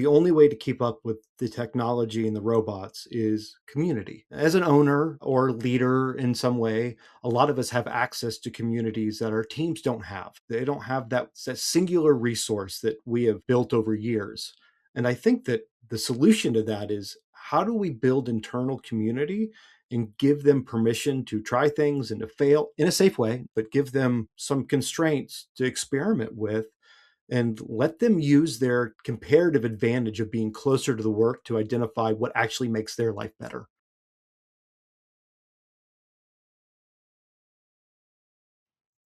the only way to keep up with the technology and the robots is community. As an owner or leader in some way, a lot of us have access to communities that our teams don't have. They don't have that singular resource that we have built over years. And I think that the solution to that is, how do we build internal community and give them permission to try things and to fail in a safe way, but give them some constraints to experiment with, and let them use their comparative advantage of being closer to the work to identify what actually makes their life better.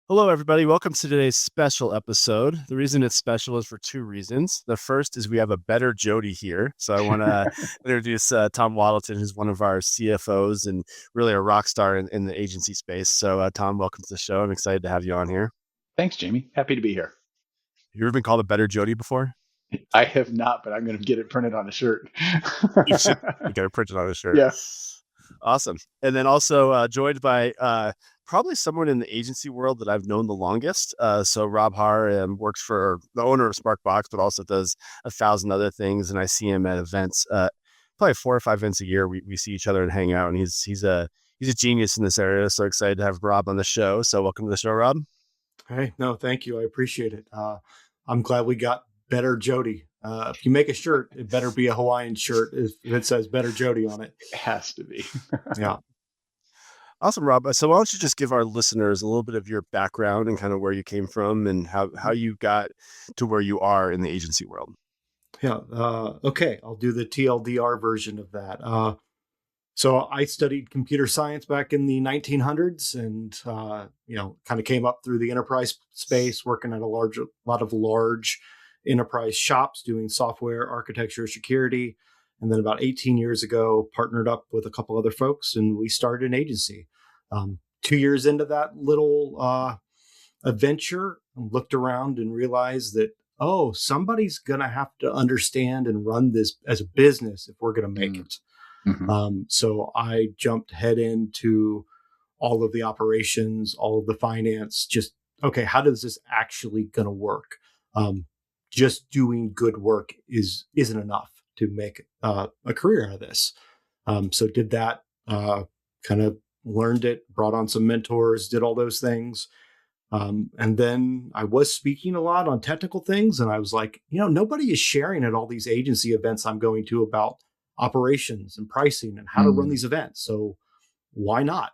Hello, everybody. Welcome to today's special episode. The reason it's special is for two reasons. The first is we have a better Jody here. So I want to introduce Tom Wadelton, who's one of our CFOs and really a rock star in the agency space. So Tom, welcome to the show. I'm excited to have you on here. Thanks, Jamie. Happy to be here. You ever been called a better Jody before? I have not, but I'm going to get it printed on a shirt. You got it printed on a shirt. Yeah. Awesome. And then also joined by probably someone in the agency world that I've known the longest. So Rob Harr works for the owner of Sparkbox, but also does 1,000 other things. And I see him at events, probably 4 or 5 events a year. We see each other and hang out, and he's a genius in this area. So excited to have Rob on the show. So welcome to the show, Rob. Hey, no, thank you. I appreciate it. I'm glad we got better Jody. If you make a shirt, it better be a Hawaiian shirt if it says better Jody on it. It has to be. Yeah. Awesome, Rob. So why don't you just give our listeners a little bit of your background and kind of where you came from and how you got to where you are in the agency world? Yeah. Okay. I'll do the TLDR version of that. So I studied computer science back in the 1900s, and kind of came up through the enterprise space, working at a lot of large enterprise shops doing software, architecture, security. And then about 18 years ago, partnered up with a couple other folks, and we started an agency. 2 years into that little adventure, looked around and realized that, somebody's going to have to understand and run this as a business if we're going to make it. Mm-hmm. So I jumped head into all of the operations, all of the finance, how does this actually going to work? Just doing good work isn't enough to make a career out of this. So did that, kind of learned it, brought on some mentors, did all those things. And then I was speaking a lot on technical things, and I was like, nobody is sharing at all these agency events I'm going to about operations and pricing and how to run these events. So why not?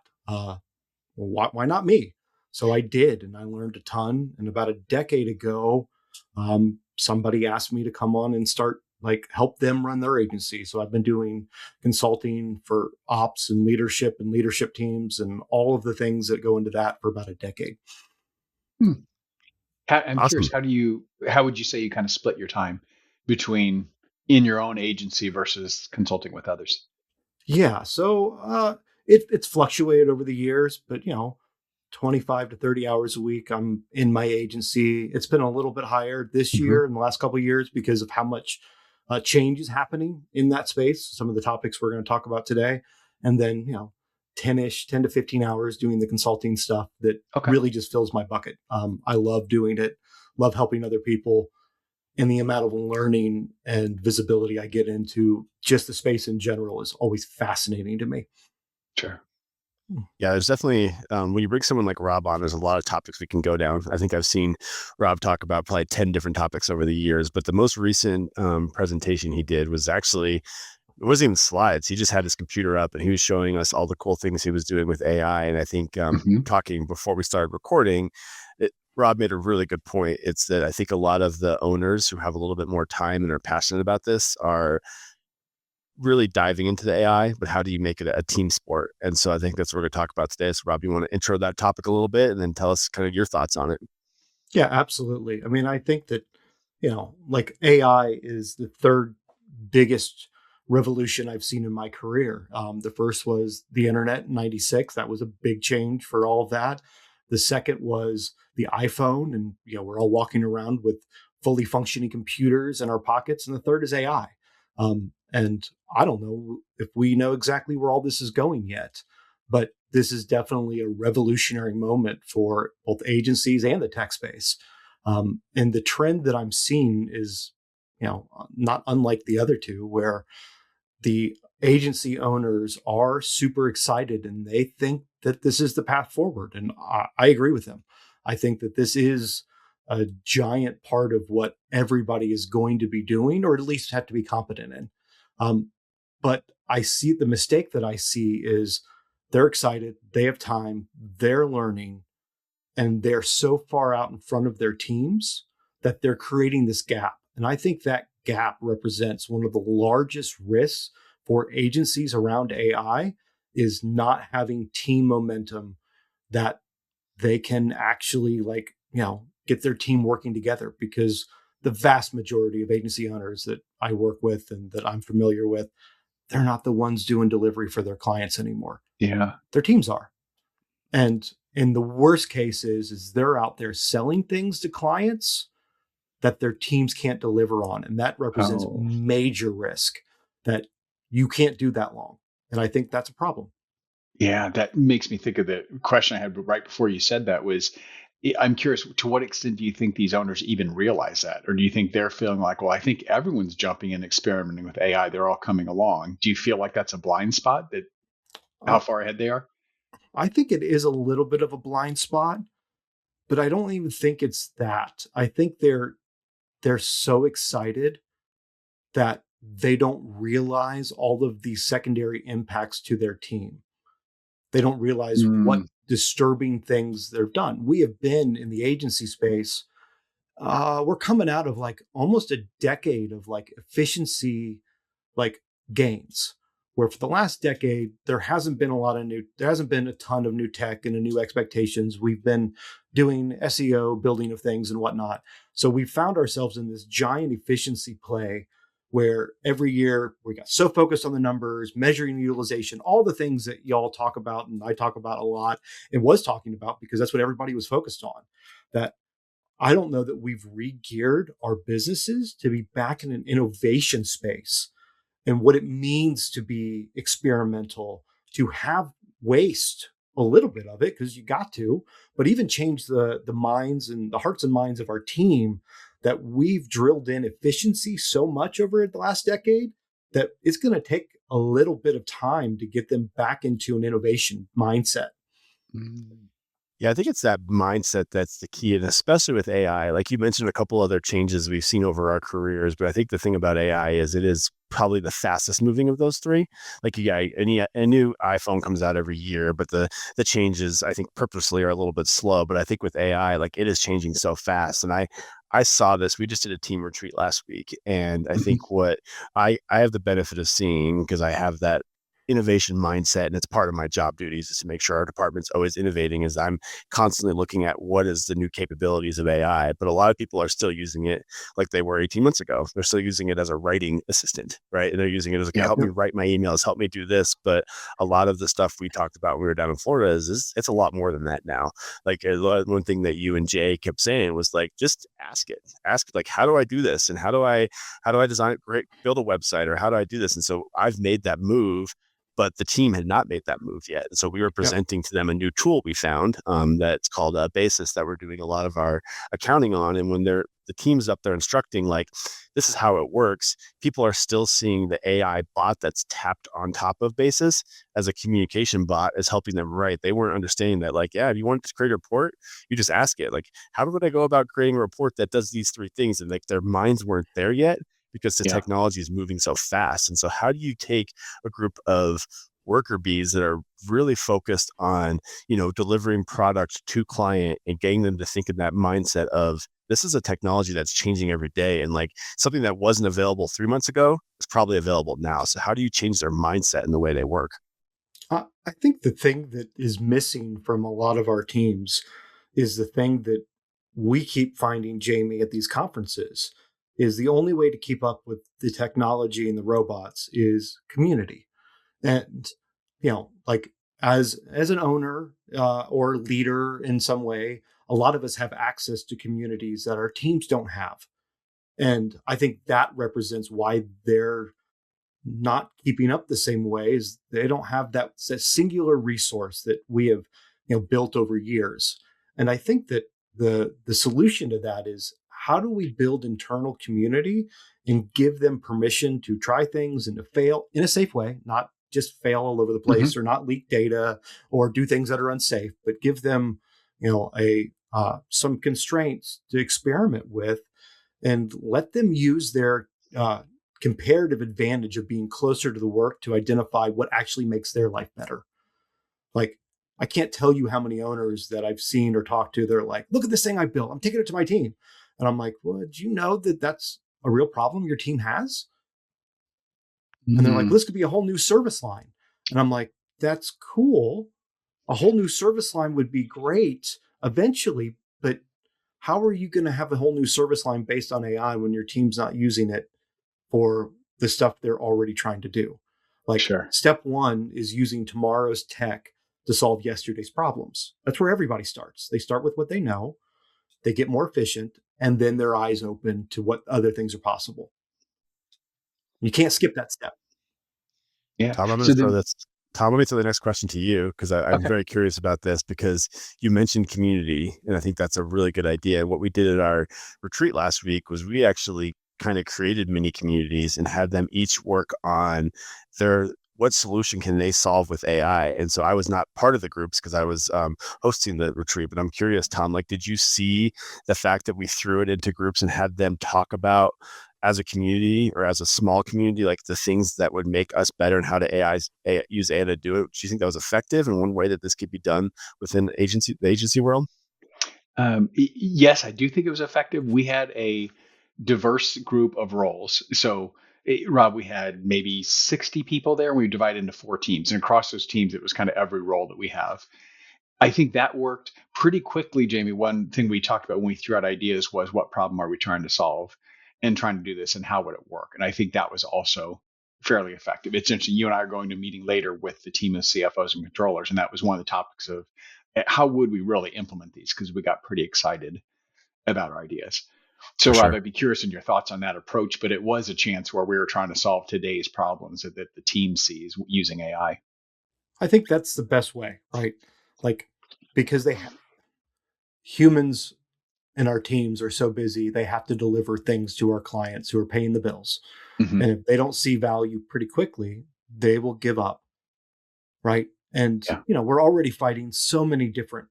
Why not me? So I did, and I learned a ton. And about a decade ago, somebody asked me to come on and start help them run their agency. So I've been doing consulting for ops and leadership teams and all of the things that go into that for about a decade. I'm Awesome. Curious, how would you say you kind of split your time between in your own agency versus consulting with others? Yeah. So it's fluctuated over the years, but 25 to 30 hours a week I'm in my agency. It's been a little bit higher this year in the last couple of years because of how much change is happening in that space. Some of the topics we're going to talk about today. And then, 10 to 15 hours doing the consulting stuff that really just fills my bucket. I love doing it, love helping other people. And the amount of learning and visibility I get into just the space in general is always fascinating to me. Sure. Yeah, there's definitely, when you bring someone like Rob on, there's a lot of topics we can go down. I think I've seen Rob talk about probably 10 different topics over the years, but the most recent presentation he did was actually, it wasn't even slides. He just had his computer up and he was showing us all the cool things he was doing with AI. And I think talking before we started recording, Rob made a really good point. It's that I think a lot of the owners who have a little bit more time and are passionate about this are really diving into the AI, but how do you make it a team sport? And so I think that's what we're going to talk about today. So Rob, you want to intro that topic a little bit and then tell us kind of your thoughts on it? Yeah, absolutely. I mean, I think that, AI is the third biggest revolution I've seen in my career. The first was the internet in 96. That was a big change for all of that. The second was the iPhone, and we're all walking around with fully functioning computers in our pockets. And the third is AI. And I don't know if we know exactly where all this is going yet, but this is definitely a revolutionary moment for both agencies and the tech space. And the trend that I'm seeing is not unlike the other two, where the agency owners are super excited and they think that this is the path forward. And I agree with them. I think that this is a giant part of what everybody is going to be doing, or at least have to be competent in. But I see the mistake that I see is they're excited, they have time, they're learning, and they're so far out in front of their teams that they're creating this gap. And I think that gap represents one of the largest risks for agencies around AI, is not having team momentum that they can actually get their team working together. Because the vast majority of agency owners that I work with and that I'm familiar with, they're not the ones doing delivery for their clients anymore. Yeah. Their teams are. And in the worst cases is they're out there selling things to clients that their teams can't deliver on. And that represents major risk that you can't do that long. And I think that's a problem. Yeah, that makes me think of the question I had right before you said that was, I'm curious, to what extent do you think these owners even realize that? Or do you think they're feeling like, well, I think everyone's jumping and experimenting with AI. They're all coming along. Do you feel like that's a blind spot, that how Uh, far ahead they are? I think it is a little bit of a blind spot, but I don't even think it's that. I think they're so excited that they don't realize all of the secondary impacts to their team. They don't realize what disturbing things they've done. We have been in the agency space. We're coming out of like almost a decade of like efficiency, like gains, where for the last decade, there hasn't been a ton of new tech and new expectations. We've been doing SEO, building of things and whatnot. So we found ourselves in this giant efficiency play where every year we got so focused on the numbers, measuring utilization, all the things that y'all talk about and I talk about a lot and was talking about, because that's what everybody was focused on. That I don't know that we've re-geared our businesses to be back in an innovation space and what it means to be experimental, to have waste a little bit of it, because you got to, but even change the minds and the hearts and minds of our team, that we've drilled in efficiency so much over the last decade that it's going to take a little bit of time to get them back into an innovation mindset. Yeah, I think it's that mindset that's the key. And especially with AI, like you mentioned, a couple other changes we've seen over our careers. But I think the thing about AI is it is probably the fastest moving of those three. Like, yeah, a new iPhone comes out every year, but the changes, I think, purposely are a little bit slow. But I think with AI, like, it is changing so fast. And I saw this. We just did a team retreat last week. And I think what I have the benefit of seeing, because I have that innovation mindset, and it's part of my job duties is to make sure our department's always innovating, as I'm constantly looking at what is the new capabilities of AI. But a lot of people are still using it like they were 18 months ago. They're still using it as a writing assistant, right? And they're using it as like, help me write my emails, help me do this. But a lot of the stuff we talked about when we were down in Florida is it's a lot more than that now. Like, one thing that you and Jay kept saying was like, just ask like, how do I do this? And how do I design it great, build a website, or how do I do this? And so I've made that move, but the team had not made that move yet. And so we were presenting to them a new tool we found that's called Basis, that we're doing a lot of our accounting on. And when the team's up there instructing, like, this is how it works, people are still seeing the AI bot that's tapped on top of Basis as a communication bot is helping them write. They weren't understanding that, like, yeah, if you want to create a report, you just ask it, like, how would I go about creating a report that does these three things? And like, their minds weren't there yet, because the technology is moving so fast. And so how do you take a group of worker bees that are really focused on, delivering product to client and getting them to think in that mindset of, this is a technology that's changing every day, and like something that wasn't available 3 months ago is probably available now. So how do you change their mindset and the way they work? I think the thing that is missing from a lot of our teams is the thing that we keep finding, Jamie, at these conferences, is the only way to keep up with the technology and the robots is community. And, like, as an owner or leader in some way, a lot of us have access to communities that our teams don't have. And I think that represents why they're not keeping up the same way. Is they don't have that singular resource that we have built over years. And I think that the solution to that is, how do we build internal community and give them permission to try things and to fail in a safe way, not just fail all over the Hmm. place or not leak data or do things that are unsafe, but give them, a some constraints to experiment with and let them use their comparative advantage of being closer to the work to identify what actually makes their life better. Like, I can't tell you how many owners that I've seen or talked to. They're like, look at this thing I built. I'm taking it to my team. And I'm like, well, did you know that that's a real problem your team has? And they're like, Hmm. well, this could be a whole new service line. And I'm like, that's cool. A whole new service line would be great eventually, but how are you going to have a whole new service line based on AI when your team's not using it for the stuff they're already trying to do? Like, Sure. step one is using tomorrow's tech to solve yesterday's problems. That's where everybody starts. They start with what they know, they get more efficient, and then their eyes open to what other things are possible. You can't skip that step. Yeah. Tom, I'm going So to throw then, this. Tom, let me throw the next question to you because I'm okay. very curious about this because you mentioned community, and I think that's a really good idea. What we did at our retreat last week was we actually kind of created mini communities and had them each work on their what solution can they solve with AI. And so I was not part of the groups because I was hosting the retreat, but I'm curious, Tom, like, did you see the fact that we threw it into groups and had them talk about as a community or as a small community, like the things that would make us better and how to use AI to do it? Do you think that was effective? And one way that this could be done within the agency world? Yes, I do think it was effective. We had a diverse group of roles. So, Rob, we had maybe 60 people there. And we divided into 4 teams. And across those teams, it was kind of every role that we have. I think that worked pretty quickly, Jamie. One thing we talked about when we threw out ideas was what problem are we trying to solve and trying to do this and how would it work? And I think that was also fairly effective. It's interesting. You and I are going to a meeting later with the team of CFOs and controllers. And that was one of the topics of how would we really implement these? Because we got pretty excited about our ideas. So, For Rob, sure. I'd be curious in your thoughts on that approach, but it was a chance where we were trying to solve today's problems that the team sees using AI. I think that's the best way, right? Like, because humans in our teams are so busy, they have to deliver things to our clients who are paying the bills. Hmm. And if they don't see value pretty quickly, they will give up, right? And, Yeah. we're already fighting so many different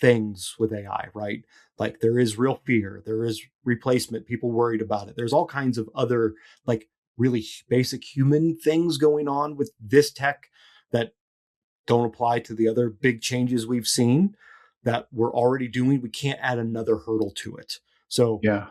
things with AI, right? Like, there is real fear, there is replacement, people worried about it. There's all kinds of other, like, really basic human things going on with this tech that don't apply to the other big changes we've seen that we're already doing. We can't add another hurdle to it. So, Yeah.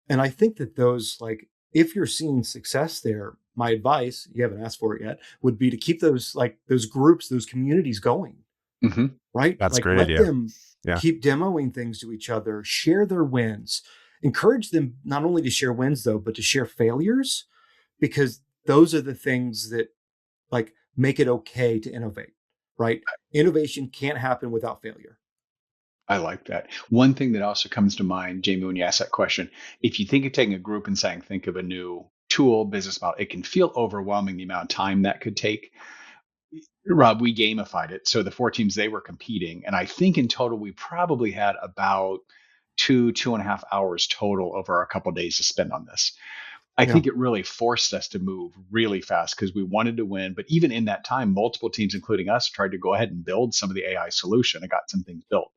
and I think that those, like, if you're seeing success there, my advice, you haven't asked for it yet, would be to keep those, like, those groups, those communities going, Hmm. right? That's a Like, great let idea. them Yeah. keep demoing things to each other, share their wins, encourage them not only to share wins though, but to share failures, because those are the things that, like, make it okay to innovate, right? Innovation can't happen without failure. I like that. One thing that also comes to mind, Jamie, when you ask that question, if you think of taking a group and saying, think of a new tool, business model, it can feel overwhelming the amount of time that could take. Rob, we gamified it. So the 4 teams, they were competing. And I think in total, we probably had about 2.5 hours total over a couple of days to spend on this. I Yeah. think it really forced us to move really fast because we wanted to win. But even in that time, multiple teams, including us, tried to go ahead and build some of the AI solution and got some things built.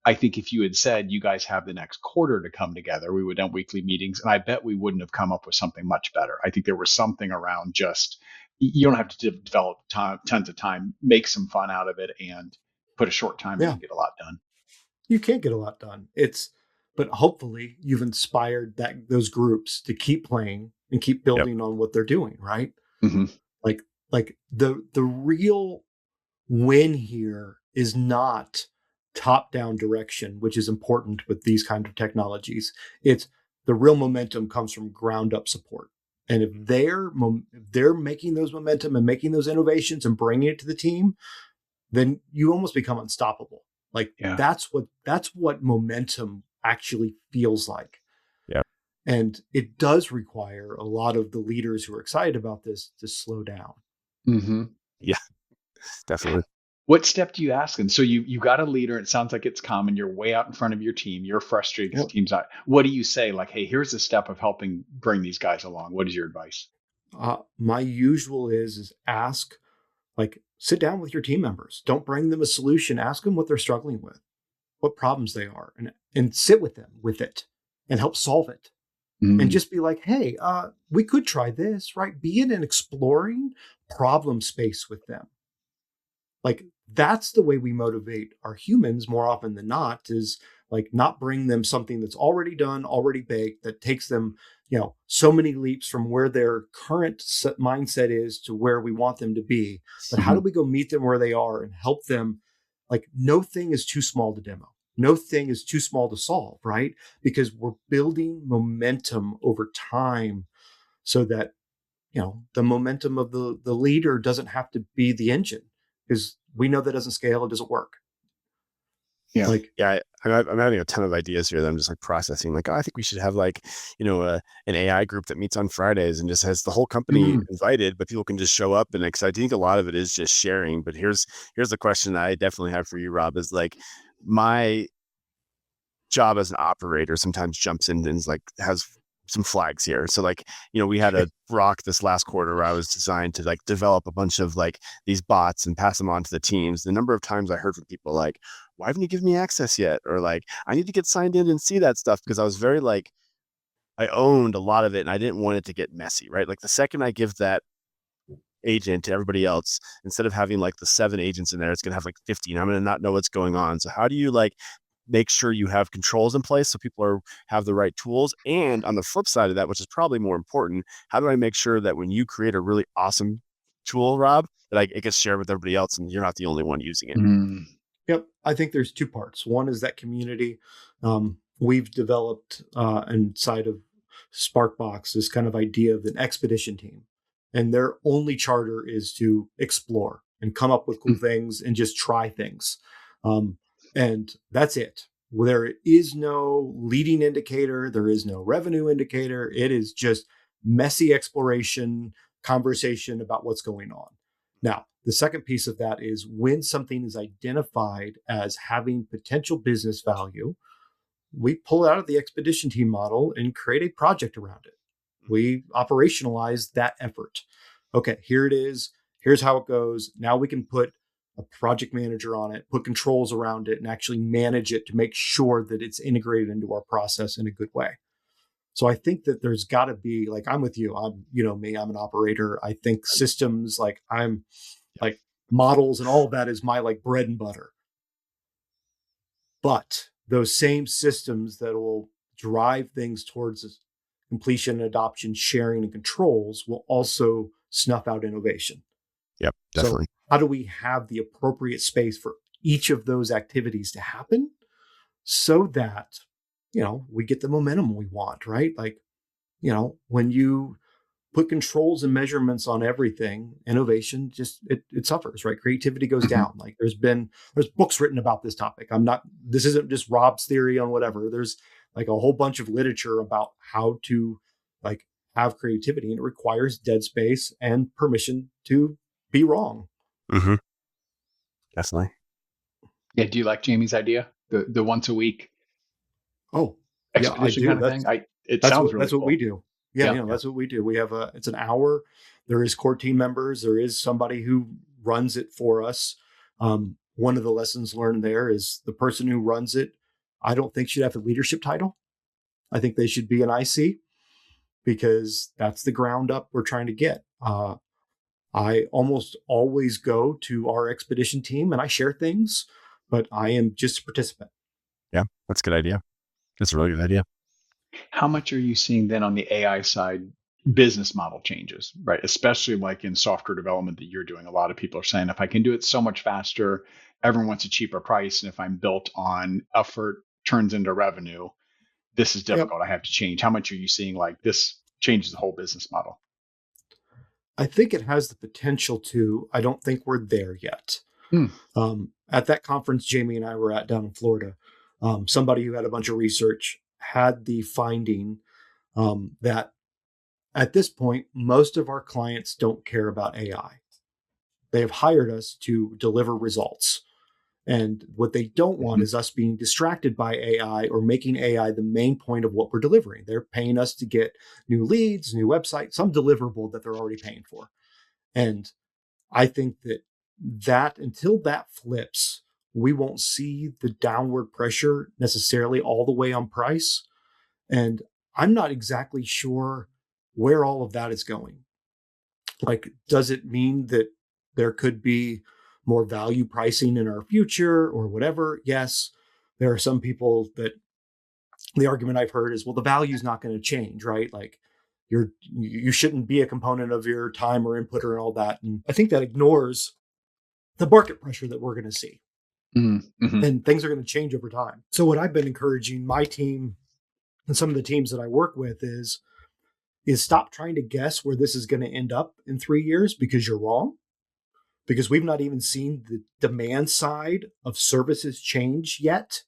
I think if you had said you guys have the next quarter to come together, we would have done weekly meetings, and I bet we wouldn't have come up with something much better. I think there was something around just you don't have to develop tons of time, make some fun out of it, and put a short time in Yeah. and get a lot done. You can't get a lot done. But hopefully you've inspired those groups to keep playing and keep Yep. building on what they're doing, right? Hmm. Like, the real win here is not top down direction, which is important with these kind of technologies. It's the real momentum comes from ground up support. And if they're making those momentum and making those innovations and bringing it to the team, then you almost become unstoppable. Like, Yeah. that's what momentum actually feels like. Yep. And it does require a lot of the leaders who are excited about this to slow down. Hmm. Yeah. Definitely. What step do you ask? And so you got a leader. It sounds like it's common. You're way out in front of your team. You're frustrated because Yep. the team's not. What do you say? Like, hey, here's the step of helping bring these guys along. What is your advice? My usual is ask, like, sit down with your team members. Don't bring them a solution. Ask them what they're struggling with, what problems they are, and sit with them with it and help solve it. And Mm, just be like, hey, we could try this, right? Be in an exploring problem space with them. Like, that's the way we motivate our humans more often than not, is like not bring them something that's already done, already baked, that takes them, so many leaps from where their current mindset is to where we want them to be. But how do mhm. we go meet them where they are and help them? Like, no thing is too small to demo. No thing is too small to solve, right? Because we're building momentum over time, so that the momentum of the leader doesn't have to be the engine, because we know that doesn't scale, it doesn't work. Yeah. Like, Yeah, I'm having a ton of ideas here that I'm just like processing. Like, oh, I think we should have like, an AI group that meets on Fridays and just has the whole company mm, invited, but people can just show up. And because I think a lot of it is just sharing. But here's the question that I definitely have for you, Rob, is like my job as an operator sometimes jumps in and is like has some flags here. So like, we had a rock this last quarter where I was designed to like develop a bunch of like these bots and pass them on to the teams. The number of times I heard from people like, why haven't you given me access yet? Or like, I need to get signed in and see that stuff, because I was very like, I owned a lot of it and I didn't want it to get messy, right? Like the second I give that agent to everybody else, instead of having like the 7 agents in there, it's going to have like 50 and I'm going to not know what's going on. So how do you like make sure you have controls in place so people have the right tools? And on the flip side of that, which is probably more important, how do I make sure that when you create a really awesome tool, Rob, that it gets shared with everybody else and you're not the only one using it? Mm, yep, I think there's two parts. One is that community. We've developed inside of Sparkbox this kind of idea of an expedition team, and their only charter is to explore and come up with cool mm, things and just try things. um, and that's it. There is no leading indicator, there is no revenue indicator. It is just messy exploration, conversation about what's going on. Now, the second piece of that is when something is identified as having potential business value, we pull it out of the expedition team model and create a project around it. We operationalize that effort. Okay, here it is. Here's how it goes. Now we can put a project manager on it, put controls around it, and actually manage it to make sure that it's integrated into our process in a good way. So I think that there's got to be, like, I'm with you. Me, I'm an operator. I think systems, like, I'm like, models and all of that is my like bread and butter. But those same systems that will drive things towards completion, adoption, sharing, and controls will also snuff out innovation. Yep, So, definitely. how do we have the appropriate space for each of those activities to happen, so that, we get the momentum we want, right? Like, when you put controls and measurements on everything, innovation just it suffers, right? Creativity goes mhm. down. Like, there's books written about this topic. This isn't just Rob's theory on whatever. There's like a whole bunch of literature about how to, like, have creativity, and it requires dead space and permission to be wrong. Hmm. Definitely. Yeah. Do you like Jamie's idea? The once a week Oh, yeah, I expedition do. kind of That's thing? It that's sounds what really that's what we cool. do. Yeah, Yeah. that's what we do. We have it's an hour. There is core team members. There is somebody who runs it for us. One of the lessons learned there is the person who runs it, I don't think should have a leadership title. I think they should be an IC, because that's the ground up we're trying to get. I almost always go to our expedition team and I share things, but I am just a participant. Yeah, that's a good idea. That's a really good idea. How much are you seeing then on the AI side business model changes, right? Especially like in software development that you're doing. A lot of people are saying, if I can do it so much faster, everyone wants a cheaper price. And if I'm built on effort turns into revenue, this is Yep. difficult. I have to change. How much are you seeing like this changes the whole business model? I think it has the potential to. I don't think we're there yet. Hmm. At that conference Jamie and I were at down in Florida, somebody who had a bunch of research had the finding that at this point, most of our clients don't care about AI. They have hired us to deliver results. And what they don't want is us being distracted by AI or making AI the main point of what we're delivering. They're paying us to get new leads, new websites, some deliverable that they're already paying for. And I think that until that flips, we won't see the downward pressure necessarily all the way on price. And I'm not exactly sure where all of that is going. Like, does it mean that there could be more value pricing in our future or whatever? Yes. There are some people that the argument I've heard is, well, the value is not going to change, right? Like you shouldn't be a component of your time or input or all that. And I think that ignores the market pressure that we're going to see. Mm-hmm. And things are going to change over time. So what I've been encouraging my team and some of the teams that I work with is stop trying to guess where this is going to end up in 3 years, because you're wrong. Because we've not even seen the demand side of services change yet.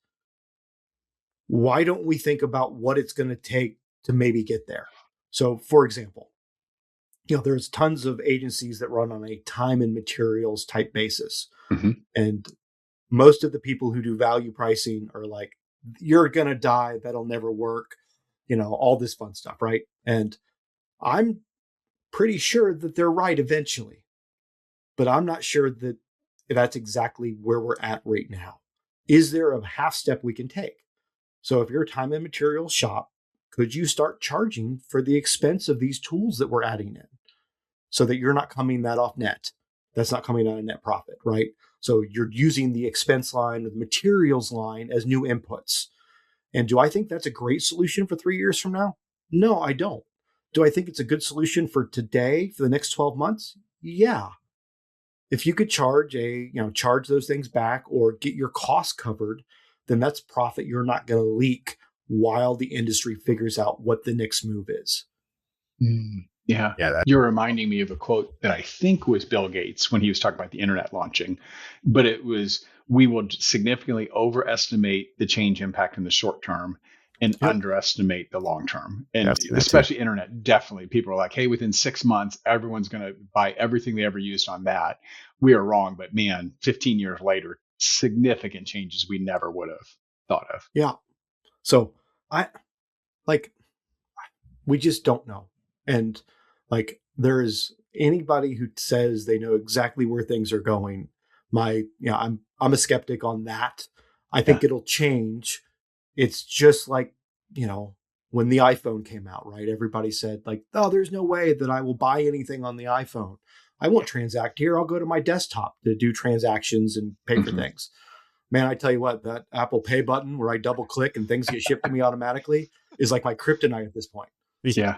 Why don't we think about what it's going to take to maybe get there? So, for example, there's tons of agencies that run on a time and materials type basis. Mm-hmm. And most of the people who do value pricing are like, you're going to die. That'll never work. All this fun stuff, right? And I'm pretty sure that they're right eventually, but I'm not sure that that's exactly where we're at right now. Is there a half step we can take? So if you're a time and materials shop, could you start charging for the expense of these tools that we're adding in so that you're not coming that off net? That's not coming out of net profit, right? So you're using the expense line or the materials line as new inputs. And do I think that's a great solution for 3 years from now? No, I don't. Do I think it's a good solution for today, for the next 12 months? Yeah. If you could charge those things back or get your costs covered, then that's profit you're not going to leak while the industry figures out what the next move is. Yeah. You're reminding me of a quote that I think was Bill Gates when he was talking about the internet launching, but it was, we will significantly overestimate the change impact in the short term and underestimate the long term. And especially internet, definitely people are like, hey, within 6 months, everyone's going to buy everything they ever used on that. We are wrong, but man, 15 years later, significant changes we never would have thought of. Yeah. So we just don't know. And there's anybody who says they know exactly where things are going. I'm a skeptic on that. I think it'll change. It's just like, when the iPhone came out, right? Everybody said oh, there's no way that I will buy anything on the iPhone. I won't transact here. I'll go to my desktop to do transactions and pay for things. Man, I tell you what, that Apple Pay button where I double click and things get shipped to me automatically is like my kryptonite at this point. Yeah.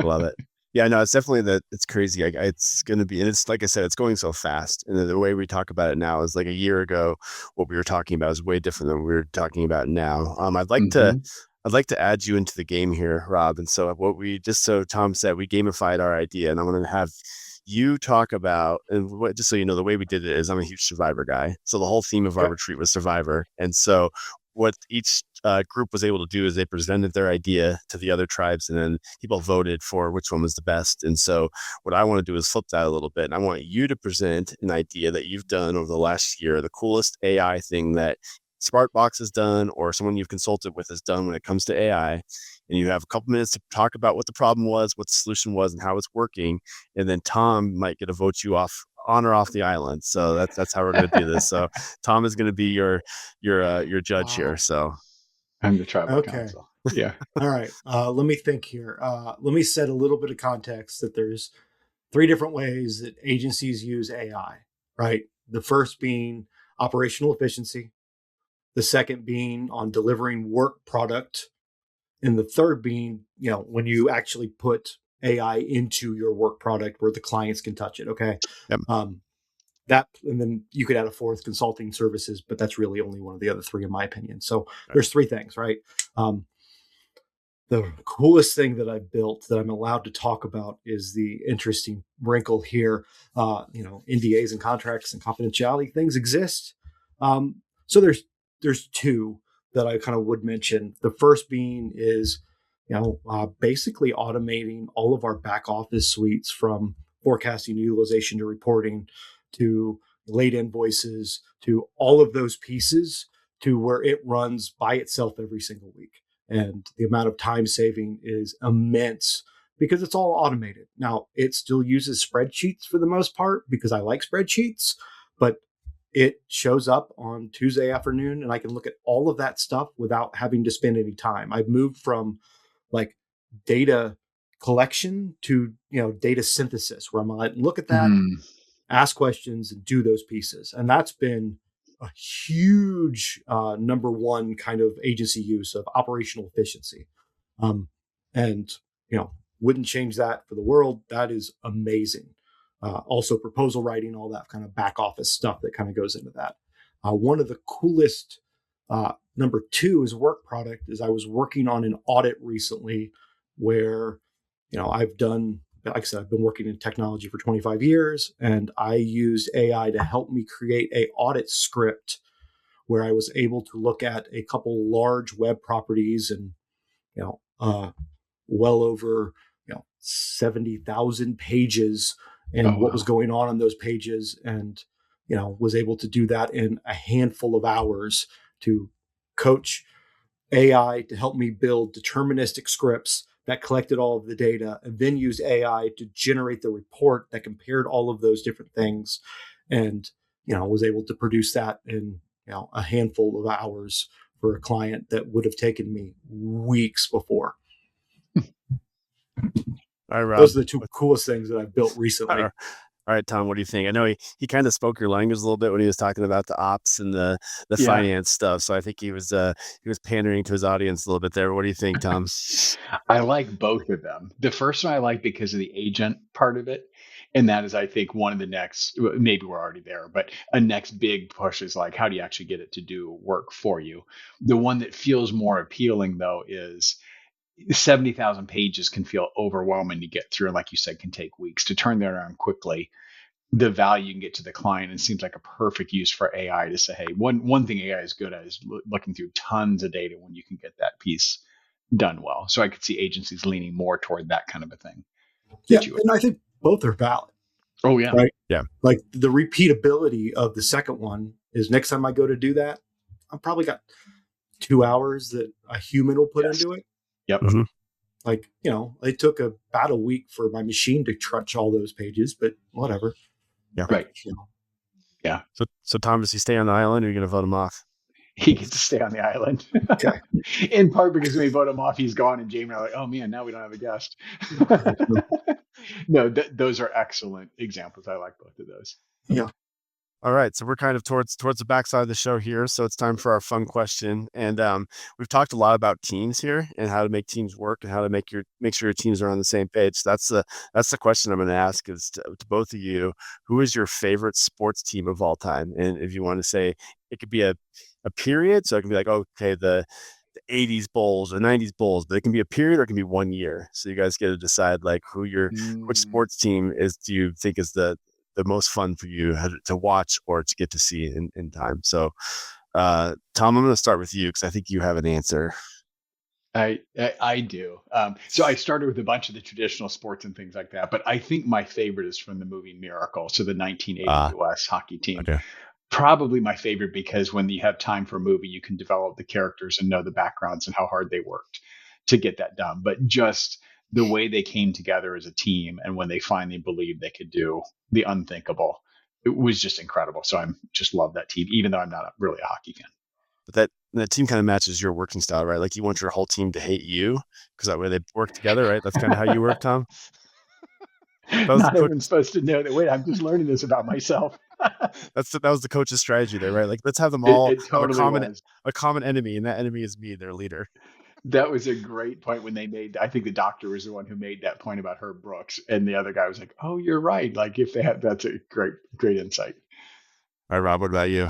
Love it. Yeah, no, it's definitely it's crazy. It's going to be, and it's like I said, it's going so fast. And the way we talk about it now is like a year ago, what we were talking about is way different than we're talking about now. I'd like to add you into the game here, Rob. And so so Tom said, we gamified our idea, and I'm going to have you talk about, and just so you know, the way we did it is I'm a huge Survivor guy. So the whole theme of our retreat was Survivor. And so what each group was able to do is they presented their idea to the other tribes, and then people voted for which one was the best. And so what I want to do is flip that a little bit. And I want you to present an idea that you've done over the last year, the coolest AI thing that Sparkbox has done or someone you've consulted with has done when it comes to AI. And you have a couple minutes to talk about what the problem was, what the solution was, and how it's working. And then Tom might get to vote you on or off the island. So that's how we're going to do this. So Tom is going to be your judge here. So I'm the tribal council. Yeah. All right. Let me think here. Let me set a little bit of context that there's 3 different ways that agencies use AI, right? The first being operational efficiency, the second being on delivering work product, and the third being, when you actually put AI into your work product where the clients can touch it. Okay. Yep. That, and then you could add a fourth, consulting services, but that's really only one of the other 3 in my opinion. So there's 3 things, right? The coolest thing that I've built that I'm allowed to talk about is the interesting wrinkle here. NDAs and contracts and confidentiality things exist. So there's 2 that I kind of would mention. The first being is, basically automating all of our back office suites from forecasting, utilization to reporting, to late invoices, to all of those pieces, to where it runs by itself every single week. And the amount of time saving is immense because it's all automated. Now, it still uses spreadsheets for the most part because I like spreadsheets, but it shows up on Tuesday afternoon and I can look at all of that stuff without having to spend any time. I've moved from like data collection to, data synthesis, where I'm like, look at that, ask questions, and do those pieces. And that's been a huge number one kind of agency use of operational efficiency. And, wouldn't change that for the world. That is amazing. Also proposal writing, all that kind of back office stuff that kind of goes into that. One of the coolest, number two is work product, is I was working on an audit recently where, I've done, like I said, I've been working in technology for 25 years, and I used AI to help me create a audit script where I was able to look at a couple large web properties and, well over, 70,000 pages and what was going on those pages, and, was able to do that in a handful of hours to coach AI to help me build deterministic scripts that collected all of the data, and then use AI to generate the report that compared all of those different things, and was able to produce that in a handful of hours for a client that would have taken me weeks before. All right, Rob. Those are the two coolest things that I've built recently. All right, Tom, what do you think? I know he kind of spoke your language a little bit when he was talking about the ops and the finance stuff. So I think he was pandering to his audience a little bit there. What do you think, Tom? I like both of them. The first one I like because of the agent part of it. And that is, I think, one of the next, maybe we're already there, but a next big push is like, how do you actually get it to do work for you? The one that feels more appealing, though, is 70,000 pages can feel overwhelming to get through. And like you said, can take weeks to turn that around quickly. The value you can get to the client, it seems like a perfect use for AI to say, hey, one thing AI is good at is looking through tons of data when you can get that piece done well. So I could see agencies leaning more toward that kind of a thing. Yeah, and I think both are valid. Oh, yeah. Right? Yeah. Like the repeatability of the second one is next time I go to do that, I've probably got 2 hours that a human will put into it. Yep. Mm-hmm. Like, it took about a week for my machine to crunch all those pages, but whatever. Yeah. Right. Yeah. So Tom, does he stay on the island, or are you going to vote him off? He gets to stay on the island. Okay. In part because when we vote him off, he's gone, and Jamie and I are like, oh man, now we don't have a guest. No, those are excellent examples. I like both of those. Yeah. All right, so we're kind of towards the backside of the show here, so it's time for our fun question. And we've talked a lot about teams here and how to make teams work and how to make sure your teams are on the same page. So that's the question I'm going to ask is to both of you: who is your favorite sports team of all time? And if you want to say, it could be a period, so it can be like, okay, the 80s Bulls or 90s Bulls, but it can be a period or it can be 1 year. So you guys get to decide like which sports team do you think is the most fun for you to watch or to get to see in time. So, Tom, I'm going to start with you because I think you have an answer. I do. So I started with a bunch of the traditional sports and things like that, but I think my favorite is from the movie Miracle. So the 1980 U.S. hockey team. Okay. Probably my favorite because when you have time for a movie, you can develop the characters and know the backgrounds and how hard they worked to get that done. But just the way they came together as a team, and when they finally believed they could do the unthinkable, it was just incredible. So I just love that team, even though I'm not really a hockey fan. But that team kind of matches your working style, right? Like you want your whole team to hate you because that way they work together, right? That's kind of how you work, Tom. Not everyone's supposed to know that. Wait, I'm just learning this about myself. That was the coach's strategy there, right? Like, let's have them all totally have a common enemy, and that enemy is me, their leader. That was a great point when they made. I think the doctor was the one who made that point about Herb Brooks, and the other guy was like, "Oh, you're right." Like, if they had, that's a great insight. All right, Rob, what about you?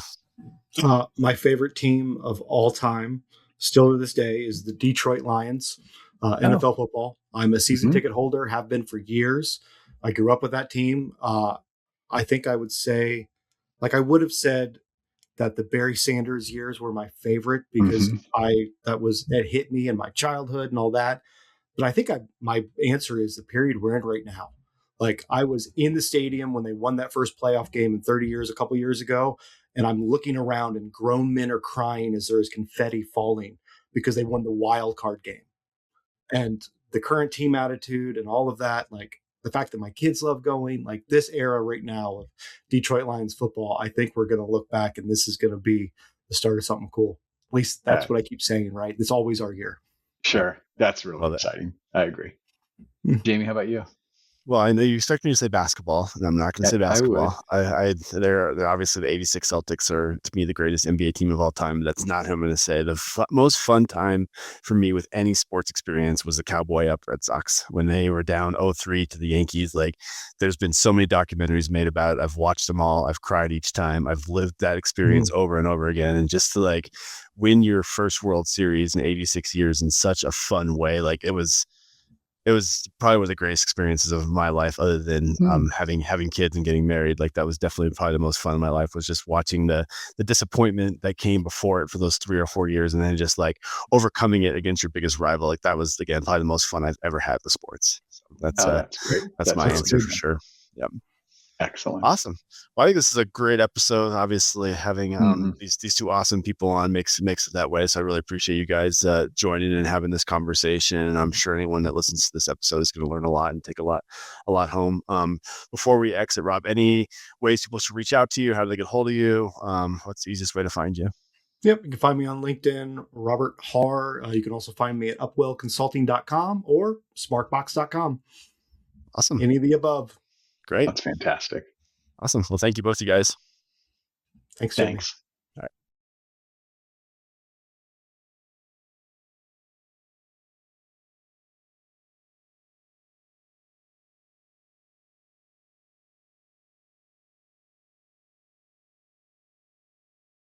My favorite team of all time, still to this day, is the Detroit Lions, NFL football. I'm a season ticket holder, have been for years. I grew up with that team. I think I would say, like I would have said that the Barry Sanders years were my favorite because that hit me in my childhood and all that. But I think my answer is the period we're in right now. Like, I was in the stadium when they won that first playoff game in 30 years, a couple years ago, and I'm looking around and grown men are crying as there is confetti falling because they won the wild card game. And the current team attitude and all of that, like the fact that my kids love going, like this era right now of Detroit Lions football, I think we're going to look back and this is going to be the start of something cool. At least that's what I keep saying, right? It's always our year. Sure. That's really exciting. I agree. Jamie, how about you? Well, I know you expect me to say basketball, and I'm not going to say basketball. They're obviously the '86 Celtics are, to me, the greatest NBA team of all time. That's not who I'm going to say. The most fun time for me with any sports experience was the Cowboy up Red Sox when they were down 0-3 to the Yankees. Like, there's been so many documentaries made about it. I've watched them all. I've cried each time. I've lived that experience over and over again. And just to like win your first World Series in 86 years in such a fun way, like it was probably one of the greatest experiences of my life, other than having kids and getting married. Like, that was definitely probably the most fun in my life, was just watching the disappointment that came before it for those 3 or 4 years, and then just like overcoming it against your biggest rival. Like, that was, again, probably the most fun I've ever had with sports. So that's great. That's my answer for sure. Yep. Excellent. Awesome. Well, I think this is a great episode. Obviously, having these two awesome people on makes it that way. So I really appreciate you guys joining and having this conversation. And I'm sure anyone that listens to this episode is going to learn a lot and take a lot home. Before we exit, Rob, any ways people should reach out to you? How do they get hold of you? What's the easiest way to find you? Yep. You can find me on LinkedIn, Robert Harr. You can also find me at upwellconsulting.com or sparkbox.com. Awesome. Any of the above. Great. That's fantastic. Awesome. Well, thank you both, you guys. Thanks.